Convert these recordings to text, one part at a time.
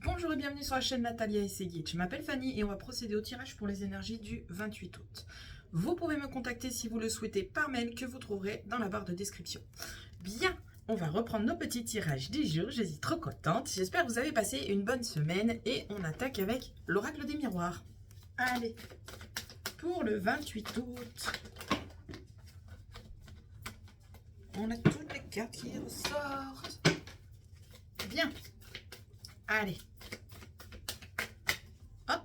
Bonjour et bienvenue sur la chaîne Natalia et Seguic. Je m'appelle Fanny et on va procéder au tirage pour les énergies du 28 août. Vous pouvez me contacter si vous le souhaitez par mail que vous trouverez dans la barre de description. Bien, on va reprendre nos petits tirages du jour. Je suis trop contente. J'espère que vous avez passé une bonne semaine et on attaque avec l'oracle des miroirs. Allez, pour le 28 août, on a toutes les cartes qui ressortent. Bien. Allez. Hop.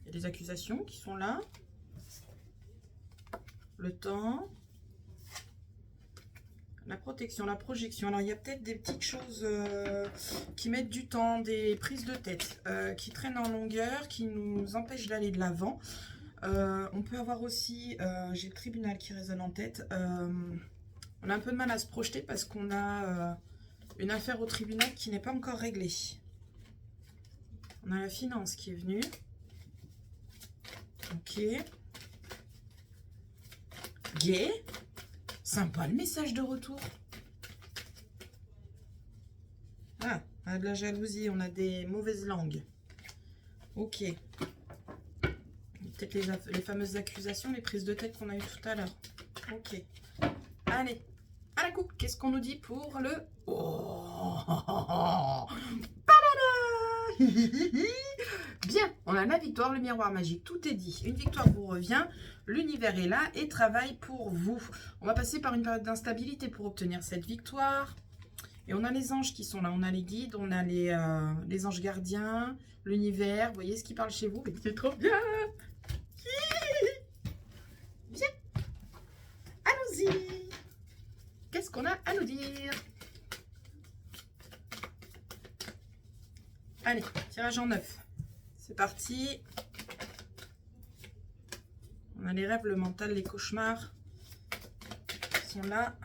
Il y a des accusations qui sont là. Le temps. La protection, la projection. Alors, il y a peut-être des petites choses qui mettent du temps, des prises de tête qui traînent en longueur, qui nous empêchent d'aller de l'avant. On peut avoir aussi, j'ai le tribunal qui résonne en tête. On a un peu de mal à se projeter parce qu'on a une affaire au tribunal qui n'est pas encore réglée. On a la finance qui est venue. Ok. Gay. Sympa le message de retour. Ah, on a de la jalousie, on a des mauvaises langues. Ok. Peut-être les fameuses accusations, les prises de tête qu'on a eues tout à l'heure. Ok. Allez, à la coupe. Qu'est-ce qu'on nous dit pour le... Oh, bien, on a la victoire, le miroir magique, tout est dit. Une victoire vous revient, l'univers est là et travaille pour vous. On va passer par une période d'instabilité pour obtenir cette victoire. Et on a les anges qui sont là, on a les guides, on a les anges gardiens, l'univers. Vous voyez ce qui parle chez vous? C'est trop bien. Bien. Allons-y. Qu'est-ce qu'on a à nous dire? Allez, tirage en 9. C'est parti. On a les rêves, le mental, les cauchemars qui sont là.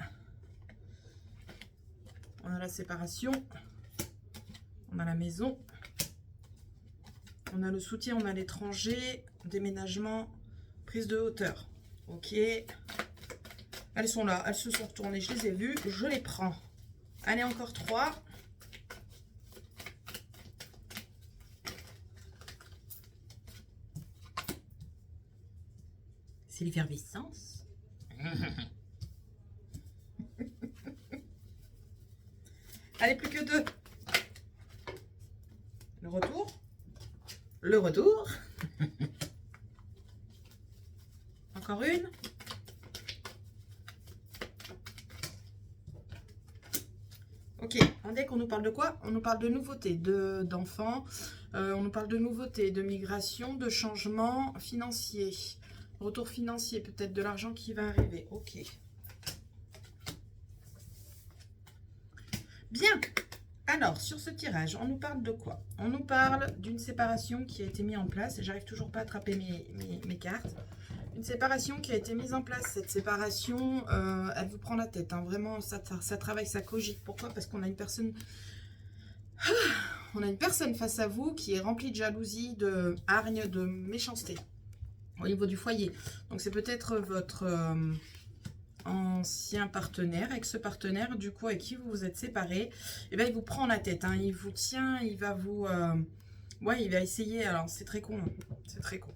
On a la séparation. On a la maison. On a le soutien, on a l'étranger, déménagement, prise de hauteur. Ok. Elles sont là, elles se sont retournées, je les ai vues, je les prends. Allez, encore 3. C'est l'effervescence. Allez, plus que 2. Le retour. Le retour. Encore une. Ok, un deck, on nous parle de quoi? On nous parle de nouveautés, d'enfants. On nous parle de nouveautés, de migration, de changement financier. Retour financier, peut-être de l'argent qui va arriver. Ok. Bien. Alors, sur ce tirage, on nous parle de quoi? On nous parle d'une séparation qui a été mise en place. J'arrive toujours pas à attraper mes cartes. Une séparation qui a été mise en place. Cette séparation, elle vous prend la tête. Hein. Vraiment, ça travaille, ça cogite. Pourquoi? Parce qu'on a une personne... On a une personne face à vous qui est remplie de jalousie, de hargne, de méchanceté au niveau du foyer. Donc, c'est peut-être votre ancien partenaire, ex-partenaire, du coup, avec qui vous vous êtes séparés. Et bien, il vous prend la tête. Hein. Il vous tient, il va vous... ouais, il va essayer... Alors, c'est très con. C'est très con.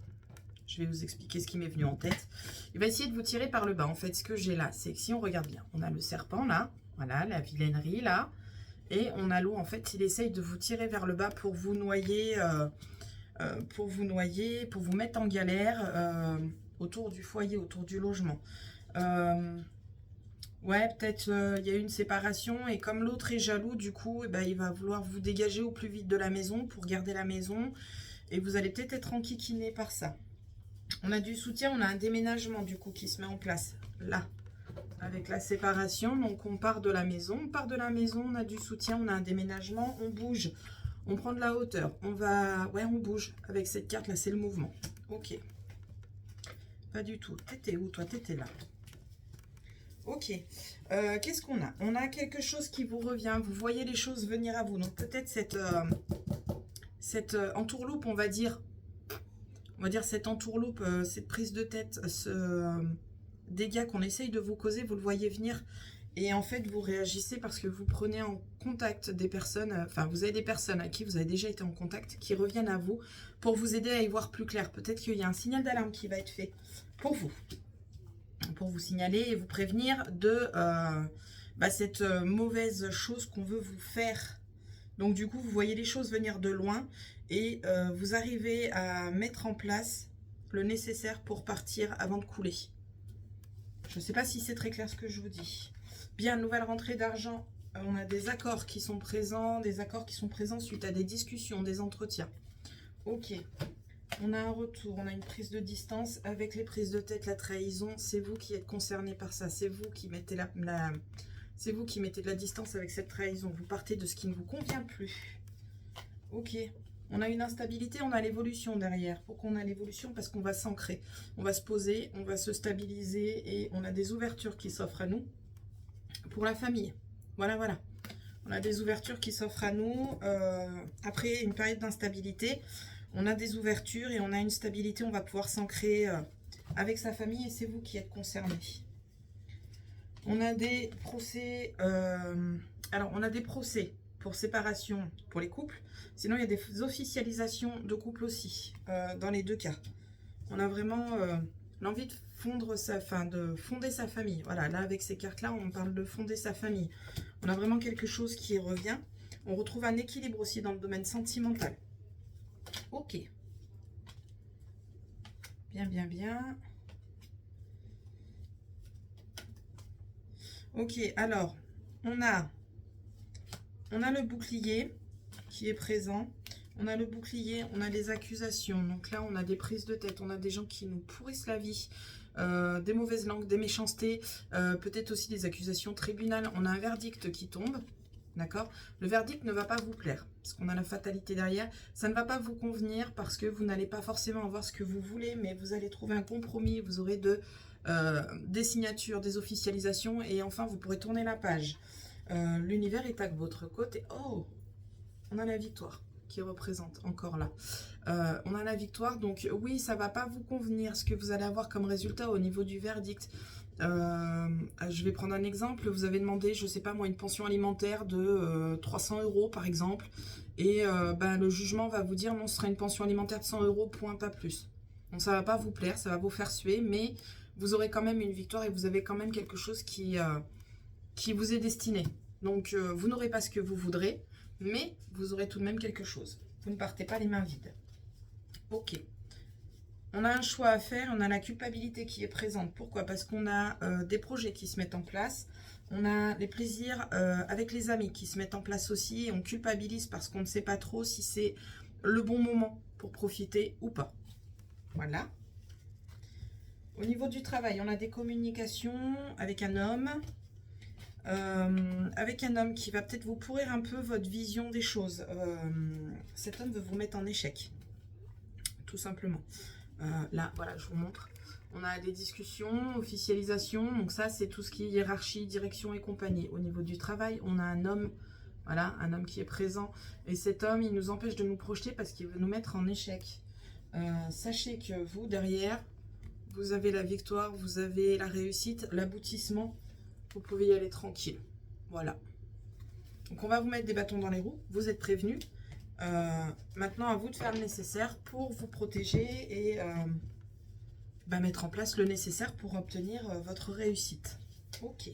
Je vais vous expliquer ce qui m'est venu en tête. Il va essayer de vous tirer par le bas. En fait, ce que j'ai là, c'est que si on regarde bien, on a le serpent là, voilà, la vilainerie là, et on a l'eau. En fait, il essaye de vous tirer vers le bas pour vous noyer, pour vous mettre en galère autour du foyer, autour du logement. Ouais, peut-être il y a eu une séparation et comme l'autre est jaloux, du coup, eh ben, il va vouloir vous dégager au plus vite de la maison pour garder la maison et vous allez peut-être être enquiquiné par ça. On a du soutien, on a un déménagement du coup qui se met en place là avec la séparation. Donc on part de la maison, on a du soutien, on a un déménagement, on bouge, on prend de la hauteur, on bouge avec cette carte là, c'est le mouvement. Ok, pas du tout. T'étais où toi? T'étais là. Ok, qu'est-ce qu'on a? On a quelque chose qui vous revient, vous voyez les choses venir à vous. Donc peut-être cette entourloupe, on va dire cette entourloupe, cette prise de tête, ce dégât qu'on essaye de vous causer, vous le voyez venir Et en fait, vous réagissez parce que vous prenez en contact des personnes, enfin, vous avez des personnes à qui vous avez déjà été en contact, qui reviennent à vous pour vous aider à y voir plus clair. Peut-être qu'il y a un signal d'alarme qui va être fait pour vous signaler et vous prévenir de cette mauvaise chose qu'on veut vous faire. Donc du coup, vous voyez les choses venir de loin et vous arrivez à mettre en place le nécessaire pour partir avant de couler. Je ne sais pas si c'est très clair ce que je vous dis. Bien, nouvelle rentrée d'argent. On a des accords qui sont présents, suite à des discussions, des entretiens. Ok. On a un retour, on a une prise de distance. Avec les prises de tête, la trahison, c'est vous qui êtes concerné par ça. C'est vous qui mettez c'est vous qui mettez de la distance avec cette trahison. Vous partez de ce qui ne vous convient plus. Ok. On a une instabilité, on a l'évolution derrière. Pourquoi on a l'évolution? Parce qu'on va s'ancrer. On va se poser, on va se stabiliser et on a des ouvertures qui s'offrent à nous pour la famille. Voilà, voilà. On a des ouvertures qui s'offrent à nous. Après une période d'instabilité, on a des ouvertures et on a une stabilité. On va pouvoir s'ancrer avec sa famille et c'est vous qui êtes concernés. On a des procès. Alors, on a des procès pour séparation pour les couples. Sinon, il y a des officialisations de couple aussi, dans les deux cas. On a vraiment l'envie de fonder sa famille. Voilà, là, avec ces cartes-là, on parle de fonder sa famille. On a vraiment quelque chose qui revient. On retrouve un équilibre aussi dans le domaine sentimental. Ok. Bien, bien, bien. Ok, alors, on a le bouclier qui est présent. On a le bouclier, on a les accusations. Donc là, on a des prises de tête. On a des gens qui nous pourrissent la vie. Des mauvaises langues, des méchancetés. Peut-être aussi des accusations tribunal. On a un verdict qui tombe. D'accord? Le verdict ne va pas vous plaire. Parce qu'on a la fatalité derrière. Ça ne va pas vous convenir parce que vous n'allez pas forcément avoir ce que vous voulez. Mais vous allez trouver un compromis. Vous aurez des signatures, des officialisations. Et enfin, vous pourrez tourner la page. L'univers est à votre côté. Oh! On a la victoire qui représente encore là. On a la victoire, donc oui, ça va pas vous convenir ce que vous allez avoir comme résultat au niveau du verdict. Je vais prendre un exemple. Vous avez demandé, je sais pas moi, une pension alimentaire de 300 € par exemple. Et le jugement va vous dire non, ce sera une pension alimentaire de 100 €, point, pas plus. Donc ça va pas vous plaire, ça va vous faire suer, mais vous aurez quand même une victoire et vous avez quand même quelque chose qui vous est destiné. Donc vous n'aurez pas ce que vous voudrez, mais vous aurez tout de même quelque chose. Vous ne partez pas les mains vides. Ok. On a un choix à faire, on a la culpabilité qui est présente. Pourquoi? Parce qu'on a des projets qui se mettent en place. On a les plaisirs avec les amis qui se mettent en place aussi. Et on culpabilise parce qu'on ne sait pas trop si c'est le bon moment pour profiter ou pas. Voilà. Au niveau du travail, on a des communications avec un homme. Qui va peut-être vous pourrir un peu votre vision des choses. Cet homme veut vous mettre en échec, tout simplement. Là, voilà, je vous montre. On a des discussions, officialisation. Donc ça, c'est tout ce qui est hiérarchie, direction et compagnie. Au niveau du travail, on a un homme, voilà, un homme qui est présent. Et cet homme, il nous empêche de nous projeter parce qu'il veut nous mettre en échec. Sachez que vous, derrière, vous avez la victoire, vous avez la réussite, l'aboutissement. Vous pouvez y aller tranquille. Voilà. Donc, on va vous mettre des bâtons dans les roues. Vous êtes prévenus. Maintenant, à vous de faire le nécessaire pour vous protéger et mettre en place le nécessaire pour obtenir votre réussite. Ok.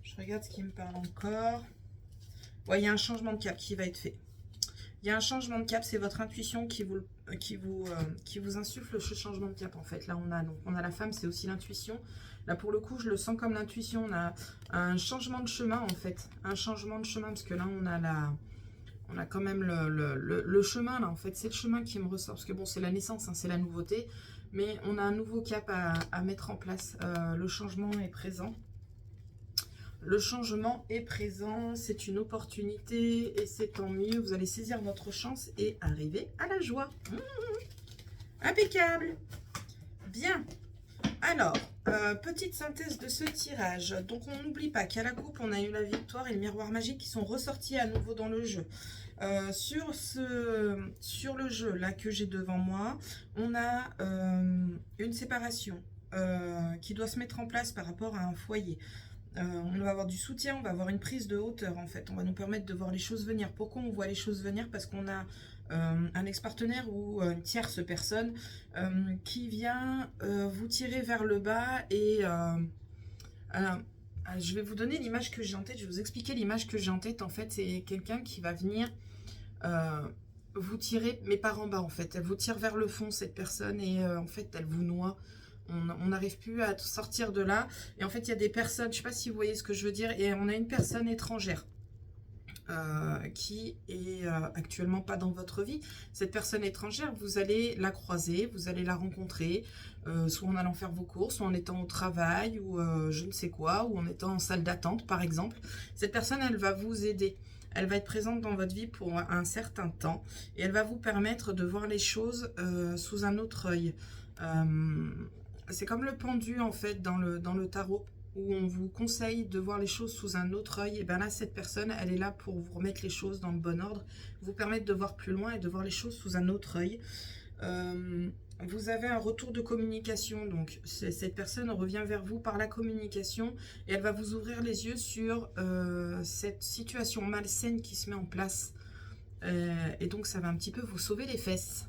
Je regarde ce qui me parle encore. Ouais, il y a un changement de cap qui va être fait. Il y a un changement de cap, c'est votre intuition qui vous insuffle ce changement de cap en fait. Là, on a la femme, c'est aussi l'intuition. Là, pour le coup, je le sens comme l'intuition. On a un changement de chemin en fait. Un changement de chemin parce que là, on a quand même le chemin là en fait. C'est le chemin qui me ressort parce que bon, c'est la naissance, hein, c'est la nouveauté. Mais on a un nouveau cap à mettre en place. Le changement est présent. Le changement est présent, c'est une opportunité et c'est tant mieux. Vous allez saisir votre chance et arriver à la joie. Impeccable. Bien. Alors, petite synthèse de ce tirage. Donc, on n'oublie pas qu'à la coupe, on a eu la victoire et le miroir magique qui sont ressortis à nouveau dans le jeu. Sur le jeu là que j'ai devant moi, on a une séparation qui doit se mettre en place par rapport à un foyer. On va avoir du soutien, on va avoir une prise de hauteur en fait. On va nous permettre de voir les choses venir. Pourquoi on voit les choses venir? Parce qu'on a un ex-partenaire ou une tierce personne qui vient vous tirer vers le bas et je vais vous donner l'image que j'ai en tête. Je vais vous expliquer l'image que j'ai en tête. En fait, c'est quelqu'un qui va venir vous tirer, mais par en bas en fait. Elle vous tire vers le fond cette personne et en fait elle vous noie. On n'arrive plus à sortir de là. Et en fait, il y a des personnes, je ne sais pas si vous voyez ce que je veux dire, et on a une personne étrangère qui est actuellement pas dans votre vie. Cette personne étrangère, vous allez la croiser, vous allez la rencontrer, soit en allant faire vos courses, soit en étant au travail, ou je ne sais quoi, ou en étant en salle d'attente, par exemple. Cette personne, elle va vous aider. Elle va être présente dans votre vie pour un certain temps, et elle va vous permettre de voir les choses sous un autre œil. C'est comme le pendu en fait dans le tarot où on vous conseille de voir les choses sous un autre œil. Et bien là, cette personne, elle est là pour vous remettre les choses dans le bon ordre, vous permettre de voir plus loin et de voir les choses sous un autre œil. Vous avez un retour de communication, donc cette personne revient vers vous par la communication et elle va vous ouvrir les yeux sur cette situation malsaine qui se met en place. Et donc, ça va un petit peu vous sauver les fesses.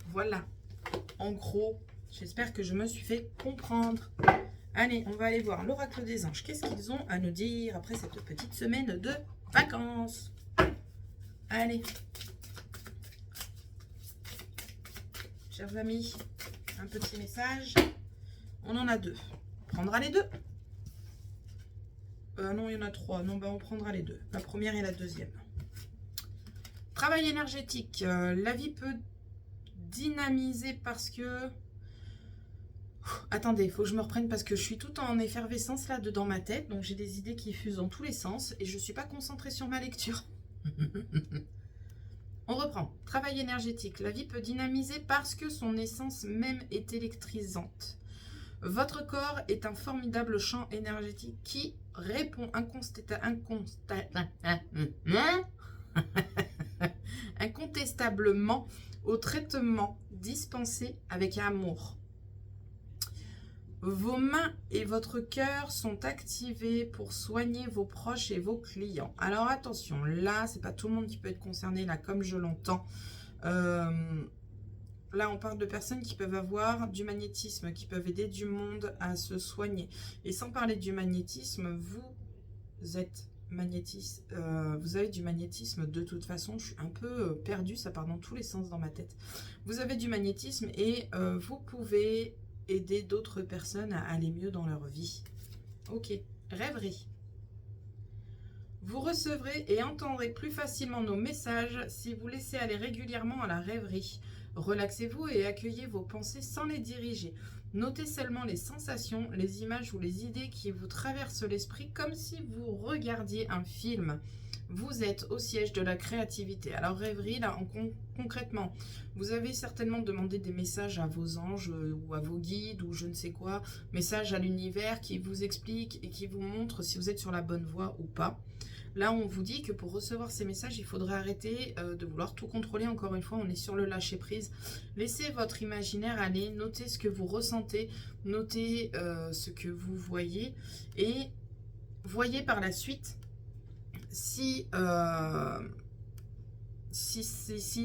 Voilà, en gros. J'espère que je me suis fait comprendre. Allez, on va aller voir l'oracle des anges. Qu'est-ce qu'ils ont à nous dire après cette petite semaine de vacances? Allez. Chers amis, un petit message. On en a deux. On prendra les deux. Non, il y en a trois. Non, on prendra les deux. La première et la deuxième. Travail énergétique. La vie peut dynamiser parce que... Attendez, il faut que je me reprenne parce que je suis tout en effervescence là dedans ma tête. Donc j'ai des idées qui fusent dans tous les sens et je ne suis pas concentrée sur ma lecture. On reprend. Travail énergétique. La vie peut dynamiser parce que son essence même est électrisante. Votre corps est un formidable champ énergétique qui répond incontestablement au traitement dispensé avec amour. Vos mains et votre cœur sont activés pour soigner vos proches et vos clients. Alors attention, là, c'est pas tout le monde qui peut être concerné, là, comme je l'entends. Là, on parle de personnes qui peuvent avoir du magnétisme, qui peuvent aider du monde à se soigner. Et sans parler du magnétisme, vous êtes magnétiste, vous avez du magnétisme de toute façon. Je suis un peu perdue, ça part dans tous les sens dans ma tête. Vous avez du magnétisme et vous pouvez aider d'autres personnes à aller mieux dans leur vie. Ok, rêverie. Vous recevrez et entendrez plus facilement nos messages si vous laissez aller régulièrement à la rêverie. Relaxez-vous et accueillez vos pensées sans les diriger. Notez seulement les sensations, les images ou les idées qui vous traversent l'esprit comme si vous regardiez un film. Vous êtes au siège de la créativité. Alors rêverie, là, concrètement, vous avez certainement demandé des messages à vos anges ou à vos guides ou je ne sais quoi. Messages à l'univers qui vous expliquent et qui vous montrent si vous êtes sur la bonne voie ou pas. Là, on vous dit que pour recevoir ces messages, il faudrait arrêter de vouloir tout contrôler. Encore une fois, on est sur le lâcher-prise. Laissez votre imaginaire aller, notez ce que vous ressentez, notez ce que vous voyez et voyez par la suite s'il y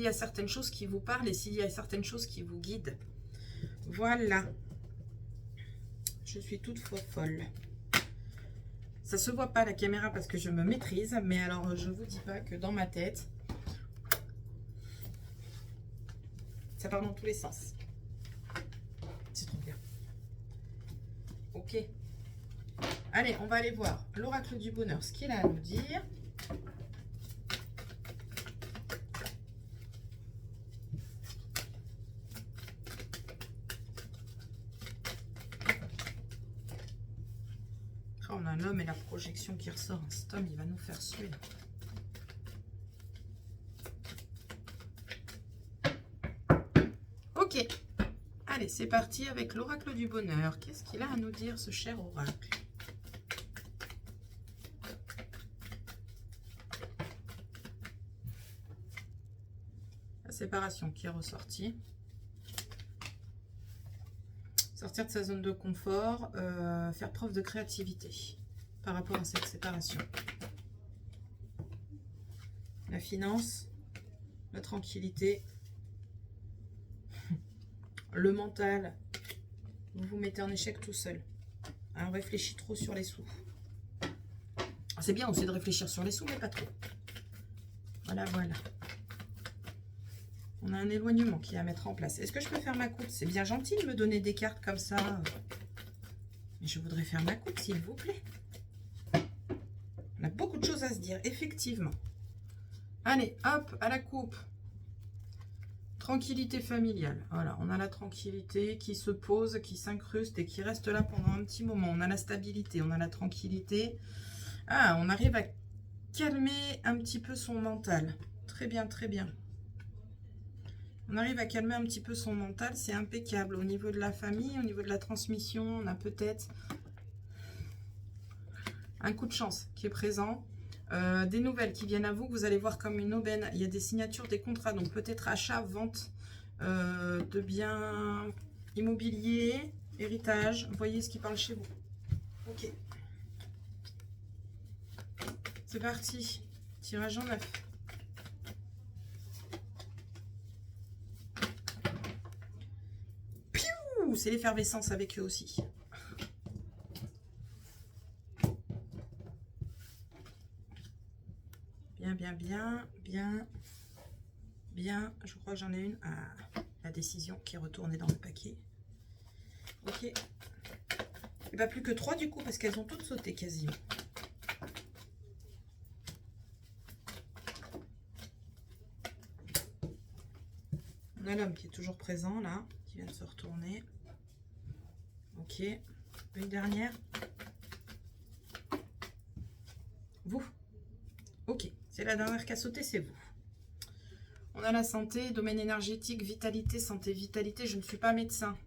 a certaines choses qui vous parlent et s'il y a certaines choses qui vous guident. Voilà. Je suis toute folle. Ça se voit pas à la caméra parce que je me maîtrise, mais alors je vous dis pas que dans ma tête, ça part dans tous les sens. C'est trop bien. Ok. Allez, on va aller voir l'oracle du bonheur, ce qu'il a à nous dire. On a l'homme et la projection qui ressort. Cet homme, il va nous faire suer. Ok. Allez, c'est parti avec l'oracle du bonheur. Qu'est-ce qu'il a à nous dire, ce cher oracle? La séparation qui est ressortie. Sortir de sa zone de confort, faire preuve de créativité. par rapport à cette séparation. La finance, la tranquillité, le mental, vous vous mettez en échec tout seul. On réfléchit trop sur les sous. C'est bien aussi de réfléchir sur les sous, mais pas trop. Voilà, voilà. On a un éloignement qui est à mettre en place. Est-ce que je peux faire ma coupe? C'est bien gentil de me donner des cartes comme ça. Mais je voudrais faire ma coupe, s'il vous plaît. On a beaucoup de choses à se dire, effectivement. Allez, hop, à la coupe. Tranquillité familiale. Voilà, on a la tranquillité qui se pose, qui s'incruste et qui reste là pendant un petit moment. On a la stabilité, on a la tranquillité. Ah, on arrive à calmer un petit peu son mental. Très bien, très bien. On arrive à calmer un petit peu son mental, c'est impeccable. Au niveau de la famille, au niveau de la transmission, on a peut-être un coup de chance qui est présent. Des nouvelles qui viennent à vous, que vous allez voir comme une aubaine. Il y a des signatures, des contrats, donc peut-être achat, vente de biens immobiliers, héritage. Vous voyez ce qui parle chez vous. Ok. C'est parti. Tirage en 9. Piou! C'est l'effervescence avec eux aussi. Bien. Je crois que j'en ai une. Ah, la décision qui est retournée dans le paquet. Ok. Et pas plus que 3 du coup, parce qu'elles ont toutes sauté quasiment. On a l'homme qui est toujours présent là, qui vient de se retourner. Ok. Une dernière. Vous. Ok. C'est la dernière qui a sauté, c'est vous. On a la santé, domaine énergétique, vitalité, santé, vitalité. Je ne suis pas médecin.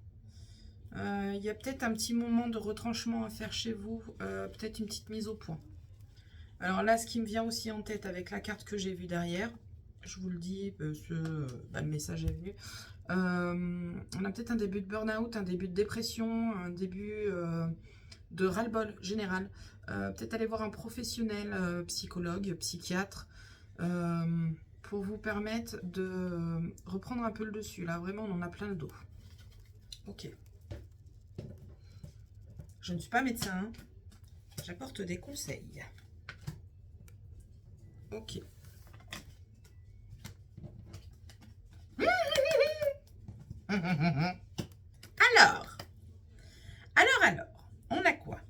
Il y a peut-être un petit moment de retranchement à faire chez vous. Peut-être une petite mise au point. Alors là, ce qui me vient aussi en tête avec la carte que j'ai vue derrière, je vous le dis parce que le message est venu. On a peut-être un début de burn-out, un début de dépression, un début de ras-le-bol général. Peut-être aller voir un professionnel, psychologue, psychiatre, pour vous permettre de reprendre un peu le dessus. Là, vraiment, on en a plein le dos. Ok. Je ne suis pas médecin. J'apporte des conseils. Ok. Alors, on a quoi?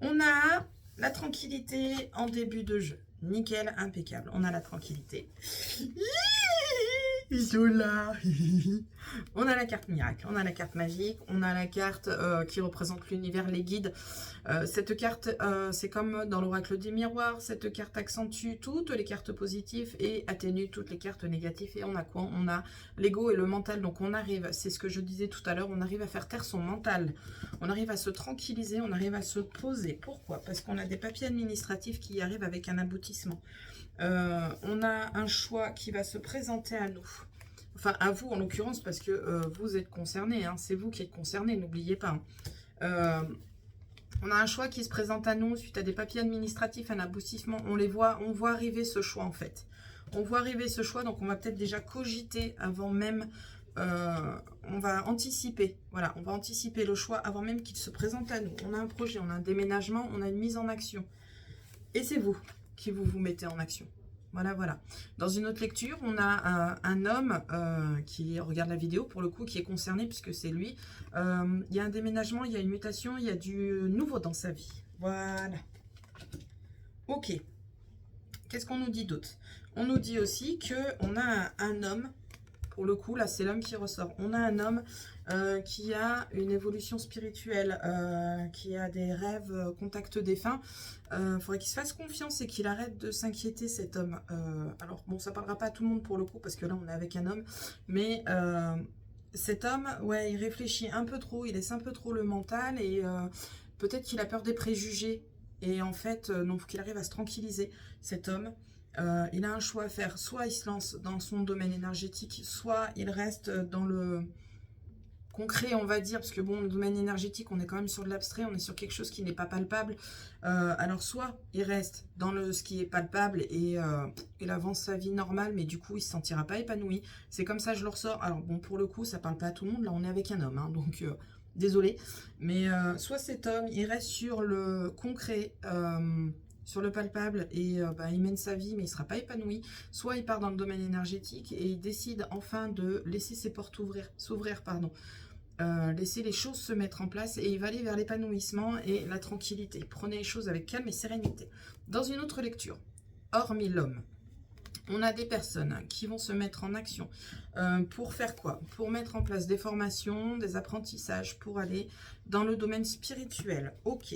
On a la tranquillité en début de jeu. Nickel, impeccable. On a la tranquillité. Zola. On a la carte miracle, on a la carte magique, on a la carte qui représente l'univers, les guides. Cette carte, c'est comme dans l'oracle des miroirs, cette carte accentue toutes les cartes positives et atténue toutes les cartes négatives. Et on a quoi? On a l'ego et le mental. Donc on arrive, c'est ce que je disais tout à l'heure, on arrive à faire taire son mental. On arrive à se tranquilliser, on arrive à se poser. Pourquoi? Parce qu'on a des papiers administratifs qui arrivent avec un aboutissement. On a un choix qui va se présenter à nous. Enfin, à vous en l'occurrence, parce que vous êtes concernés. Hein, c'est vous qui êtes concernés, n'oubliez pas. On a un choix qui se présente à nous suite à des papiers administratifs, un aboutissement. On voit arriver ce choix en fait. On voit arriver ce choix, donc on va peut-être déjà cogiter avant même. On va anticiper. Voilà, on va anticiper le choix avant même qu'il se présente à nous. On a un projet, on a un déménagement, on a une mise en action. Et c'est vous qui vous mettez en action. Voilà, voilà. Dans une autre lecture, on a un homme qui regarde la vidéo, pour le coup, qui est concerné, puisque c'est lui. Il y a un déménagement, il y a une mutation, il y a du nouveau dans sa vie. Voilà. Ok. Qu'est-ce qu'on nous dit d'autre? On nous dit aussi qu'on a un homme, pour le coup, là, c'est l'homme qui ressort. On a un homme qui a une évolution spirituelle, qui a des rêves, contact défunt. Faudrait qu'il se fasse confiance et qu'il arrête de s'inquiéter, cet homme. Alors, bon, ça parlera pas à tout le monde pour le coup, parce que là, on est avec un homme. Mais cet homme, ouais, il réfléchit un peu trop, il laisse un peu trop le mental et peut-être qu'il a peur des préjugés. Et en fait, non, faut qu'il arrive à se tranquilliser, cet homme. Il a un choix à faire. Soit il se lance dans son domaine énergétique, soit il reste dans le concret, on va dire, parce que bon, le domaine énergétique, on est quand même sur de l'abstrait, on est sur quelque chose qui n'est pas palpable. Alors, soit il reste dans ce qui est palpable et il avance sa vie normale, mais du coup, il ne se sentira pas épanoui. C'est comme ça, je le ressors. Alors, bon, pour le coup, ça parle pas à tout le monde. Là, on est avec un homme, hein, donc désolé. Mais soit cet homme, il reste sur le concret, sur le palpable, et il mène sa vie, mais il ne sera pas épanoui. Soit il part dans le domaine énergétique et il décide enfin de laisser ses portes s'ouvrir, pardon. Laisser les choses se mettre en place et il va aller vers l'épanouissement et la tranquillité. Prenez les choses avec calme et sérénité. Dans une autre lecture, hormis l'homme, on a des personnes qui vont se mettre en action pour faire quoi? Pour mettre en place des formations, des apprentissages, pour aller dans le domaine spirituel. Ok,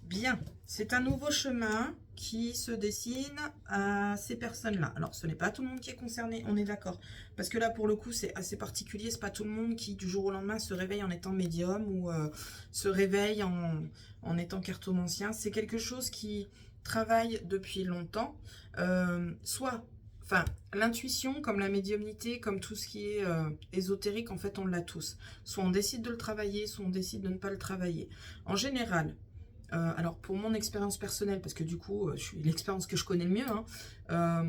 bien, c'est un nouveau chemin qui se dessine à ces personnes-là. Alors, ce n'est pas tout le monde qui est concerné, on est d'accord. Parce que là, pour le coup, c'est assez particulier. C'est pas tout le monde qui, du jour au lendemain, se réveille en étant médium ou se réveille en étant cartomancien. C'est quelque chose qui travaille depuis longtemps. Enfin, l'intuition, comme la médiumnité, comme tout ce qui est ésotérique, en fait, on l'a tous. Soit on décide de le travailler, soit on décide de ne pas le travailler. En général, alors pour mon expérience personnelle, parce que du coup, je suis l'expérience que je connais le mieux, hein,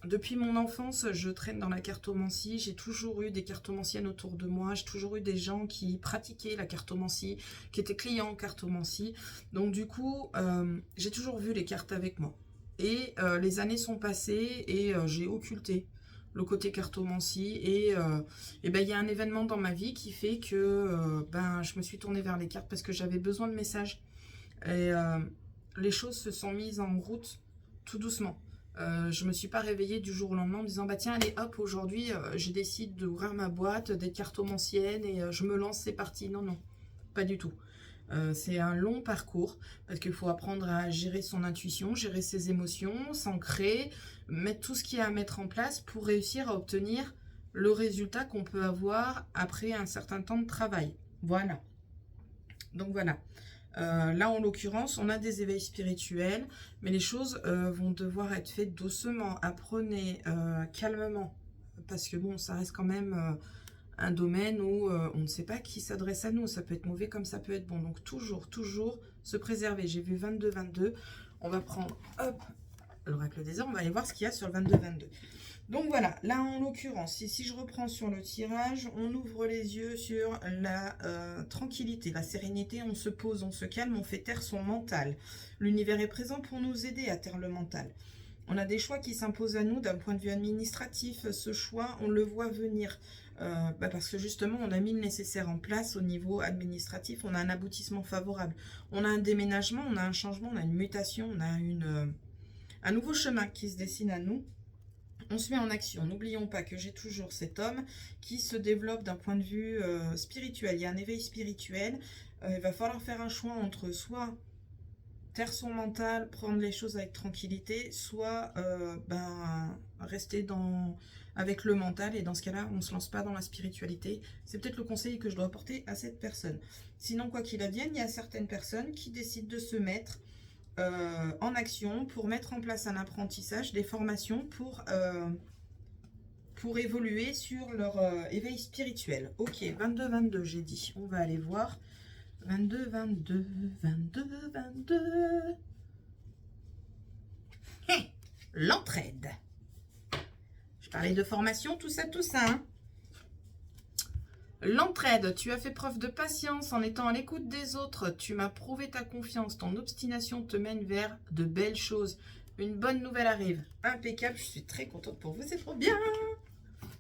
depuis mon enfance, je traîne dans la cartomancie. J'ai toujours eu des cartomanciennes autour de moi. J'ai toujours eu des gens qui pratiquaient la cartomancie, qui étaient clients en cartomancie. Donc du coup, j'ai toujours vu les cartes avec moi. Et les années sont passées et j'ai occulté le côté cartomancie. Et il y a un événement dans ma vie qui fait que je me suis tournée vers les cartes parce que j'avais besoin de messages. Et les choses se sont mises en route tout doucement. Je ne me suis pas réveillée du jour au lendemain en me disant bah tiens allez hop aujourd'hui je décide d'ouvrir ma boîte, d'être cartomancienne et je me lance, c'est parti. Non, non, pas du tout. C'est un long parcours parce qu'il faut apprendre à gérer son intuition, gérer ses émotions, s'ancrer, mettre tout ce qu'il y a à mettre en place pour réussir à obtenir le résultat qu'on peut avoir après un certain temps de travail. Voilà. Donc voilà. Là, en l'occurrence, on a des éveils spirituels, mais les choses vont devoir être faites doucement. Apprenez calmement, parce que bon, ça reste quand même un domaine où on ne sait pas qui s'adresse à nous. Ça peut être mauvais comme ça peut être bon. Donc toujours, toujours se préserver. J'ai vu 22-22. On va prendre, hop, l'oracle des heures. On va aller voir ce qu'il y a sur le 22-22. Donc voilà, là en l'occurrence, si je reprends sur le tirage, on ouvre les yeux sur la tranquillité, la sérénité, on se pose, on se calme, on fait taire son mental. L'univers est présent pour nous aider à taire le mental. On a des choix qui s'imposent à nous d'un point de vue administratif. Ce choix, on le voit venir parce que justement, on a mis le nécessaire en place au niveau administratif. On a un aboutissement favorable. On a un déménagement, on a un changement, on a une mutation, on a un nouveau chemin qui se dessine à nous. On se met en action. N'oublions pas que j'ai toujours cet homme qui se développe d'un point de vue spirituel. Il y a un éveil spirituel. Il va falloir faire un choix entre soit taire son mental, prendre les choses avec tranquillité, soit rester avec le mental. Et dans ce cas-là, on ne se lance pas dans la spiritualité. C'est peut-être le conseil que je dois apporter à cette personne. Sinon, quoi qu'il advienne, il y a certaines personnes qui décident de se mettre en action pour mettre en place un apprentissage, des formations pour évoluer sur leur éveil spirituel. Ok, 22-22 j'ai dit. On va aller voir. 22-22, 22-22. Hey, l'entraide. Je parlais de formation, tout ça, hein. L'entraide, tu as fait preuve de patience en étant à l'écoute des autres. Tu m'as prouvé ta confiance. Ton obstination te mène vers de belles choses. Une bonne nouvelle arrive. Impeccable, je suis très contente pour vous, c'est trop bien.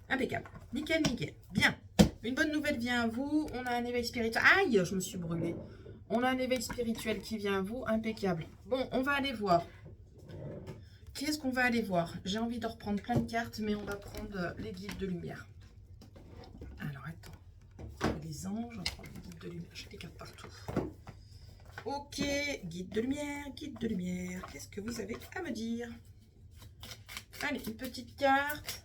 Impeccable, nickel, nickel. Bien, une bonne nouvelle vient à vous. On a un éveil spirituel. Aïe, je me suis brûlée. On a un éveil spirituel qui vient à vous. Impeccable. Bon, on va aller voir. Qu'est-ce qu'on va aller voir? J'ai envie de reprendre plein de cartes, mais on va prendre les guides de lumière. Alors, attends. Les anges, on va prendre les guides de lumière. J'ai des cartes partout. Ok, guide de lumière, guide de lumière. Qu'est-ce que vous avez à me dire? Allez, une petite carte.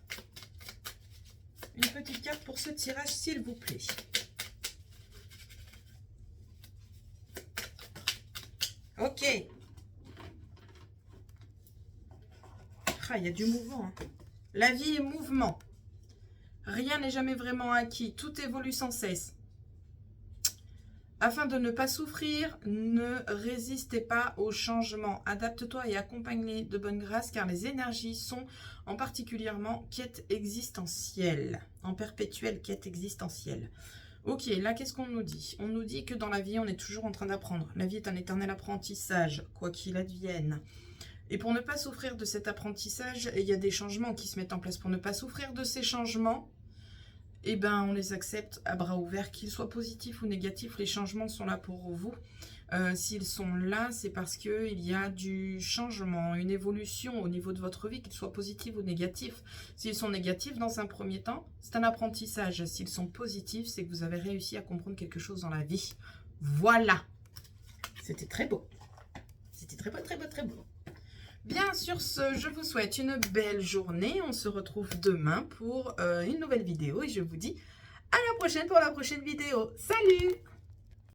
Une petite carte pour ce tirage, s'il vous plaît. Ok. Ah, il y a du mouvement. Hein. La vie est mouvement. Rien n'est jamais vraiment acquis, tout évolue sans cesse. Afin de ne pas souffrir, ne résistez pas au changement. Adapte-toi et accompagne-les de bonne grâce car les énergies sont en particulièrement quête existentielle, en perpétuelle quête existentielle. Ok, là qu'est-ce qu'on nous dit? On nous dit que dans la vie, on est toujours en train d'apprendre. La vie est un éternel apprentissage, quoi qu'il advienne. Et pour ne pas souffrir de cet apprentissage, il y a des changements qui se mettent en place. Pour ne pas souffrir de ces changements, eh ben, on les accepte à bras ouverts, qu'ils soient positifs ou négatifs, les changements sont là pour vous. S'ils sont là, c'est parce qu'il y a du changement, une évolution au niveau de votre vie, qu'ils soient positifs ou négatifs. S'ils sont négatifs, dans un premier temps, c'est un apprentissage. S'ils sont positifs, c'est que vous avez réussi à comprendre quelque chose dans la vie. Voilà. C'était très beau. C'était très beau, très beau, très beau. Bien, sur ce, je vous souhaite une belle journée. On se retrouve demain pour une nouvelle vidéo et je vous dis à la prochaine pour la prochaine vidéo. Salut!